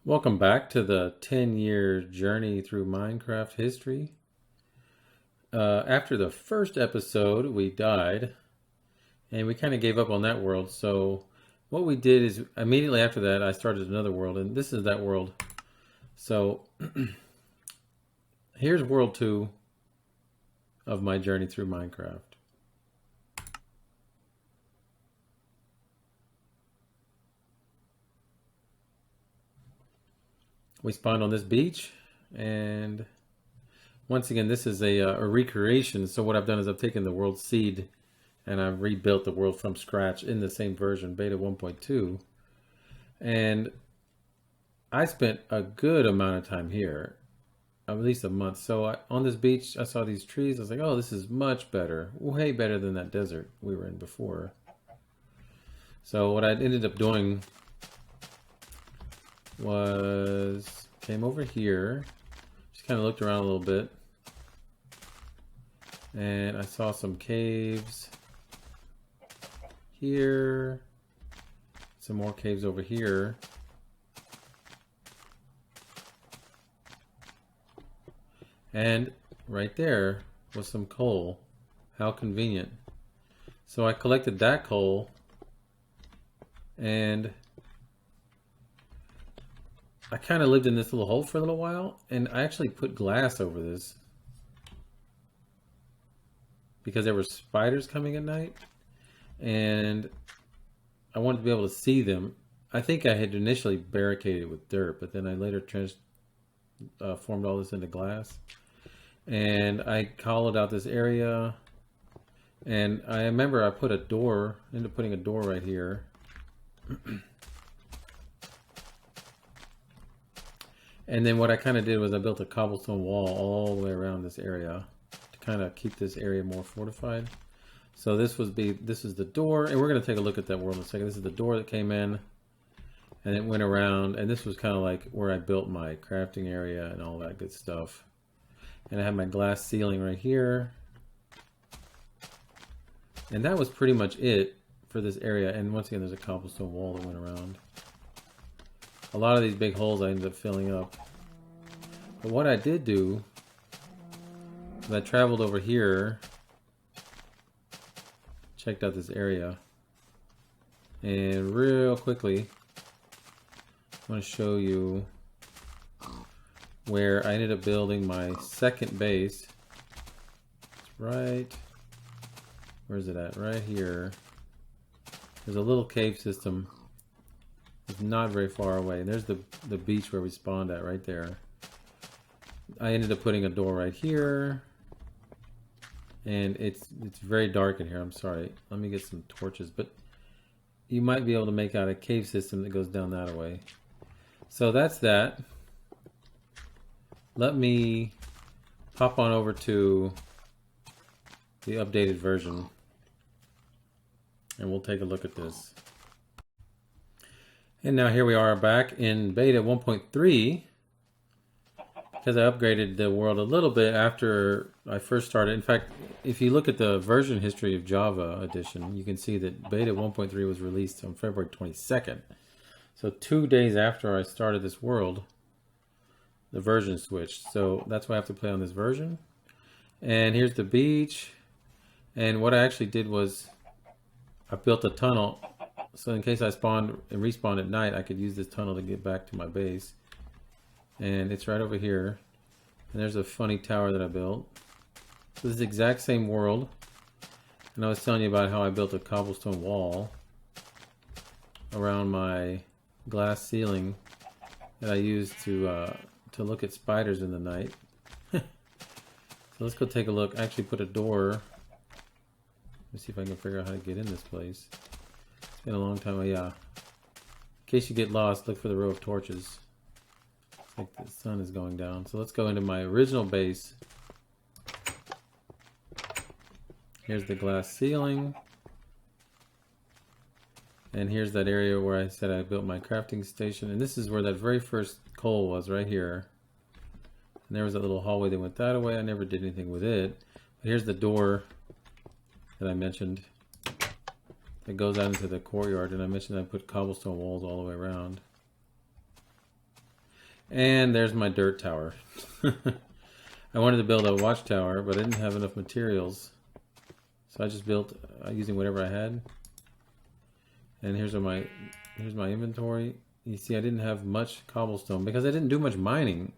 Welcome back to the 10-year journey through Minecraft history. After the first episode, we died and we kind of gave up on that world. So, what we did is immediately after that, I started another world, and this is that world. So, here's world 2 of my journey through Minecraft. We spawned on this beach, and once again, this is a recreation. So what I've done is I've taken the world seed and I've rebuilt the world from scratch in the same version, beta 1.2. And I spent a good amount of time here, at least a month. So on this beach, I saw these trees. I was like, oh, this is much better, way better than that desert we were in before. So what I ended up doing was came over here, just kind of looked around a little bit, and I saw some caves here, some more caves over here, and right there was some coal. How convenient. So I collected that coal, and I kind of lived in this little hole for a little while, and I actually put glass over this because there were spiders coming at night, and I wanted to be able to see them. I think I had initially barricaded it with dirt, but then I later formed all this into glass, and I hollowed out this area. And I remember I put a door, ended up putting a door right here. And then what I kind of did was I built a cobblestone wall all the way around this area to kind of keep this area more fortified. So this is the door, and we're going to take a look at that world in a second. This is the door that came in, and it went around, and this was kind of like where I built my crafting area and all that good stuff. And I have my glass ceiling right here. And that was pretty much it for this area. And once again, there's a cobblestone wall that went around. A lot of these big holes I ended up filling up. But what I did do is I traveled over here, checked out this area, and real quickly I want to show you where I ended up building my second base. It's right, where's it at? Right here. There's a little cave system. It's not very far away. And there's the beach where we spawned at right there. I ended up putting a door right here. And it's very dark in here. I'm sorry. Let me get some torches. But you might be able to make out a cave system that goes down that way. So that's that. Let me hop on over to the updated version. And we'll take a look at this. And now here we are back in beta 1.3, because I upgraded the world a little bit after I first started. In fact, if you look at the version history of Java edition, you can see that beta 1.3 was released on February 22nd. So 2 days after I started this world, the version switched. So that's why I have to play on this version. And here's the beach. And what I actually did was I built a tunnel, so in case I spawned and respawned at night, I could use this tunnel to get back to my base. And it's right over here. And there's a funny tower that I built. So this is the exact same world. And I was telling you about how I built a cobblestone wall around my glass ceiling that I used to look at spiders in the night. So let's go take a look. I actually put a door. Let me see if I can figure out how to get in this place. It's been a long time. Oh, yeah. In case you get lost, look for the row of torches. It's like the sun is going down. So let's go into my original base. Here's the glass ceiling. And here's that area where I said I built my crafting station. And this is where that very first coal was, right here. And there was that little hallway that went that way. I never did anything with it. But here's the door that I mentioned that goes out into the courtyard, and I mentioned I put cobblestone walls all the way around. And there's my dirt tower. I wanted to build a watchtower, but I didn't have enough materials. So I just built using whatever I had. And here's my inventory. You see, I didn't have much cobblestone because I didn't do much mining.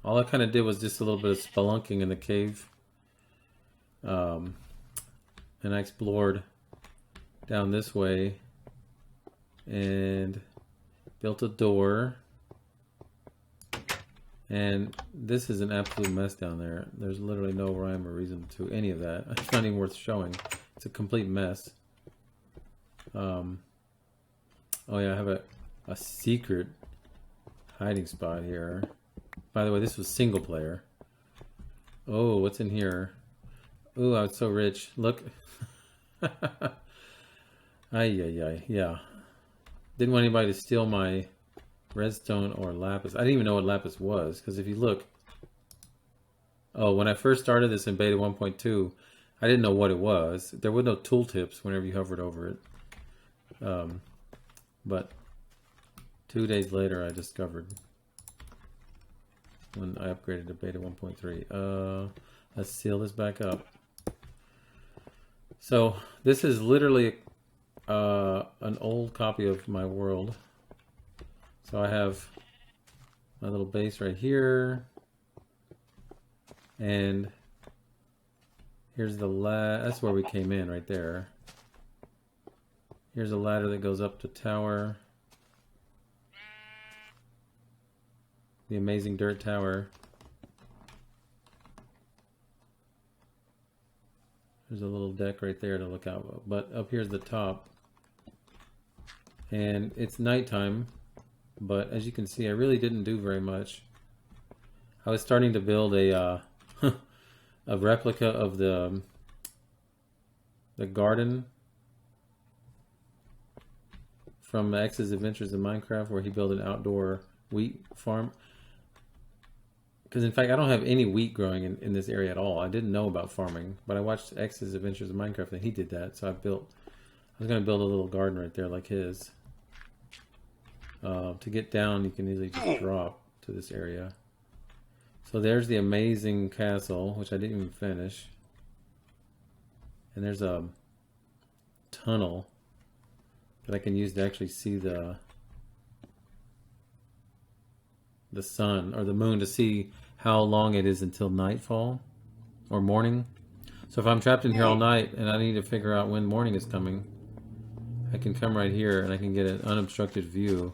All I kind of did was just a little bit of spelunking in the cave. And I explored down this way and built a door. And this is an absolute mess down there. There's literally no rhyme or reason to any of that. It's not even worth showing. It's a complete mess. Oh yeah, I have a secret hiding spot here. By the way, this was single player. Oh, what's in here? Oh, I was so rich. Look. Ay, ay, ay. Yeah. Didn't want anybody to steal my redstone or lapis. I didn't even know what lapis was, because if you look... Oh, when I first started this in beta 1.2, I didn't know what it was. There were no tooltips whenever you hovered over it. But 2 days later, I discovered when I upgraded to beta 1.3. Let's seal this back up. So this is literally an old copy of my world. So I have my little base right here, and here's the that's where we came in right there. Here's a ladder that goes up the tower. The amazing dirt tower. There's a little deck right there to look out, but up here's the top. And it's nighttime, but as you can see, I really didn't do very much. I was starting to build a a replica of the garden from X's Adventures in Minecraft, where he built an outdoor wheat farm. Because in fact, I don't have any wheat growing in this area at all. I didn't know about farming, but I watched X's Adventures in Minecraft and he did that. So I was going to build a little garden right there like his. To get down, you can easily just drop to this area. So there's the amazing castle, which I didn't even finish. And there's a tunnel that I can use to actually see the sun or the moon, to see how long it is until nightfall or morning. So if I'm trapped in here all night and I need to figure out when morning is coming, I can come right here and I can get an unobstructed view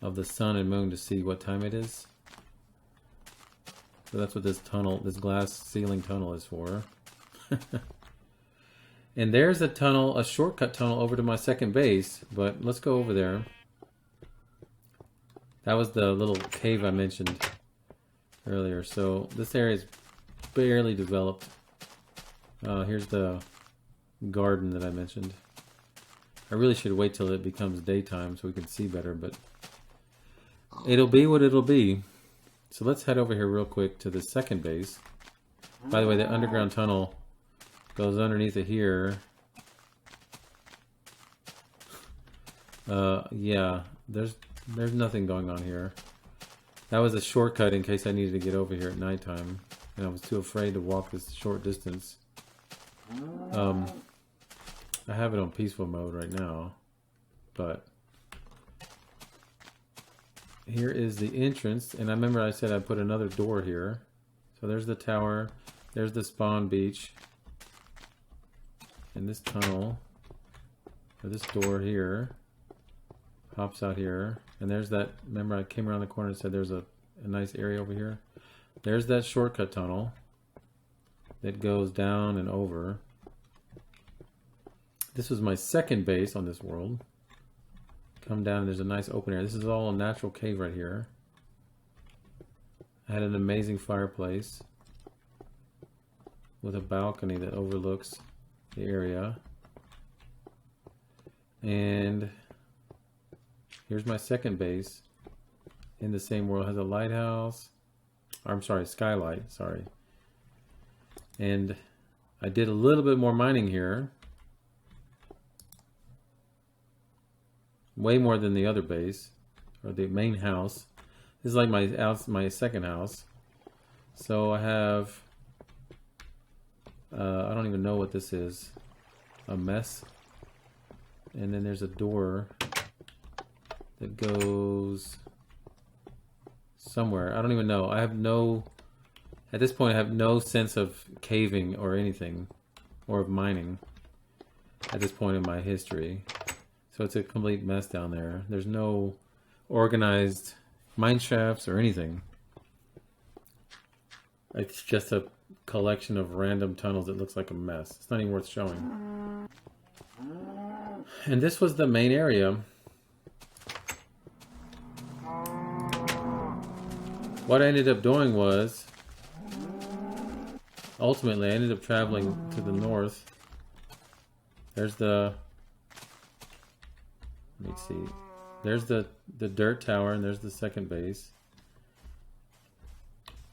of the sun and moon to see what time it is. So that's what this tunnel, this glass ceiling tunnel is for. And there's a tunnel, a shortcut tunnel over to my second base, but let's go over there. That was the little cave I mentioned earlier. So this area is barely developed. Here's the garden that I mentioned. I really should wait till it becomes daytime so we can see better, but it'll be what it'll be. So let's head over here real quick to the second base. By the way, the underground tunnel goes underneath it here. Yeah, there's nothing going on here. That was a shortcut in case I needed to get over here at nighttime, and I was too afraid to walk this short distance. I have it on peaceful mode right now, but here is the entrance, and I remember I said I'd put another door here. So there's the tower, there's the spawn beach, and this tunnel, or this door here, pops out here, and there's that, remember I came around the corner and said there's a nice area over here. There's that shortcut tunnel that goes down and over. This was my second base on this world. Come down and there's a nice open area. This is all a natural cave right here. I had an amazing fireplace with a balcony that overlooks the area. And here's my second base in the same world. It has a lighthouse. I'm sorry, skylight, sorry. And I did a little bit more mining here. Way more than the other base, or the main house. This is like my second house. So I have, I don't even know what this is. A mess. And then there's a door that goes somewhere. I don't even know. At this point I have no sense of caving or anything, or of mining at this point in my history. So it's a complete mess down there. There's no organized mine shafts or anything. It's just a collection of random tunnels that looks like a mess. It's not even worth showing. And this was the main area. What I ended up doing was, ultimately, I ended up traveling to the north. There's the, let me see. There's the dirt tower, and there's the second base.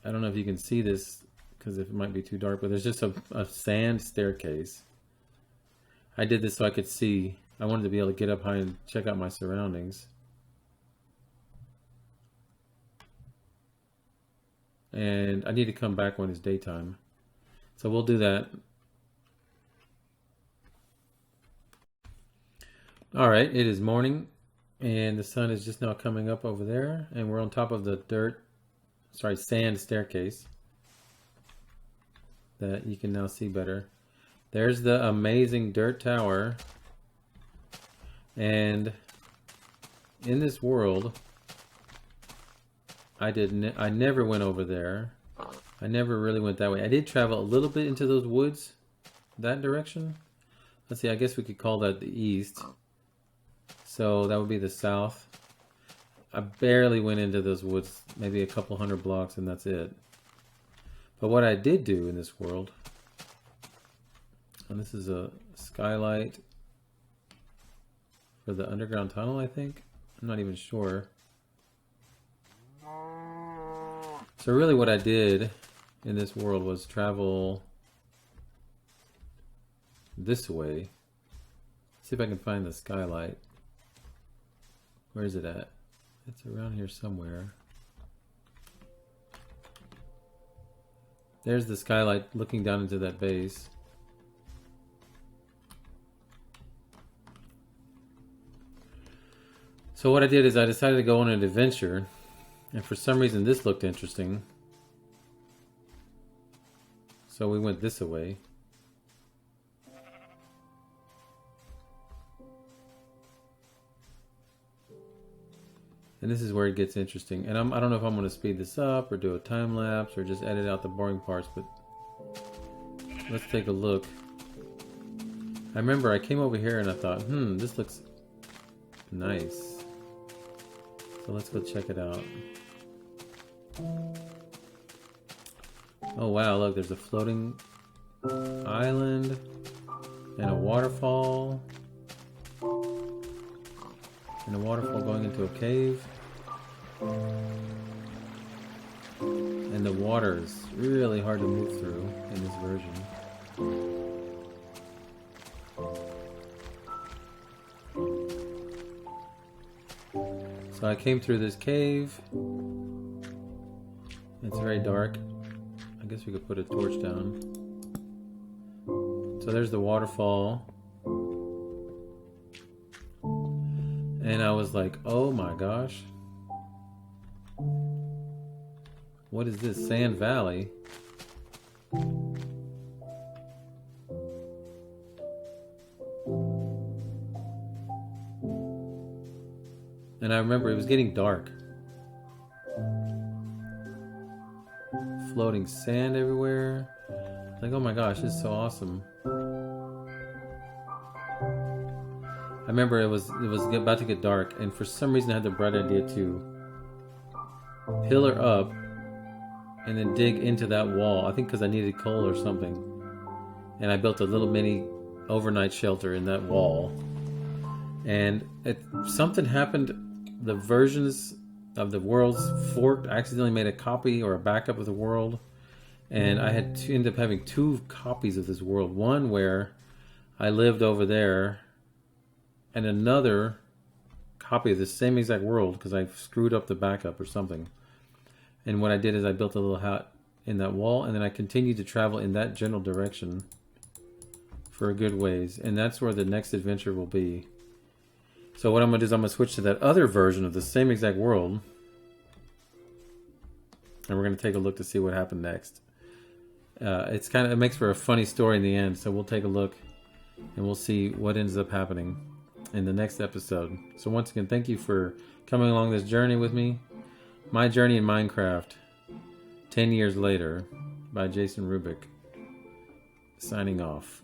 I don't know if you can see this because it might be too dark, but there's just a sand staircase. I did this so I could see. I wanted to be able to get up high and check out my surroundings. And I need to come back when it's daytime. So we'll do that. Alright, it is morning. And the sun is just now coming up over there. And we're on top of the sand staircase. That you can now see better. There's the amazing dirt tower. And in this world, I never went over there. I never really went that way. I did travel a little bit into those woods, that direction. Let's see, I guess we could call that the east. So that would be the south. I barely went into those woods, maybe a couple hundred blocks, and that's it. But what I did do in this world, and this is a skylight for the underground tunnel, I think. I'm not even sure. So really what I did in this world was travel this way. See if I can find the skylight. Where is it at? It's around here somewhere. There's the skylight looking down into that base. So what I did is I decided to go on an adventure, and for some reason this looked interesting. So we went this way. And this is where it gets interesting. And I don't know if I'm going to speed this up or do a time lapse or just edit out the boring parts, but let's take a look. I remember I came over here and I thought, this looks nice. So let's go check it out. Oh wow, look, there's a floating island and a waterfall. And a waterfall going into a cave. And the water is really hard to move through in this version. So I came through this cave. It's very dark. I guess we could put a torch down. So there's the waterfall. And I was like, oh my gosh. What is this? Sand Valley? And I remember it was getting dark. Floating sand everywhere. Like, oh my gosh, this is so awesome. I remember it was about to get dark, and for some reason I had the bright idea to pillar up and then dig into that wall. I think because I needed coal or something. And I built a little mini overnight shelter in that wall. And something happened. The versions of the worlds forked. I accidentally made a copy or a backup of the world. And I had to end up having 2 copies of this world. One where I lived over there, and another copy of the same exact world because I screwed up the backup or something. And what I did is I built a little hut in that wall, and then I continued to travel in that general direction for a good ways. And that's where the next adventure will be. So what I'm going to do is I'm going to switch to that other version of the same exact world. And we're going to take a look to see what happened next. It makes for a funny story in the end. So we'll take a look and we'll see what ends up happening in the next episode. So once again, thank you for coming along this journey with me. My Journey in Minecraft, 10 Years Later, by Jason Rubik. Signing off.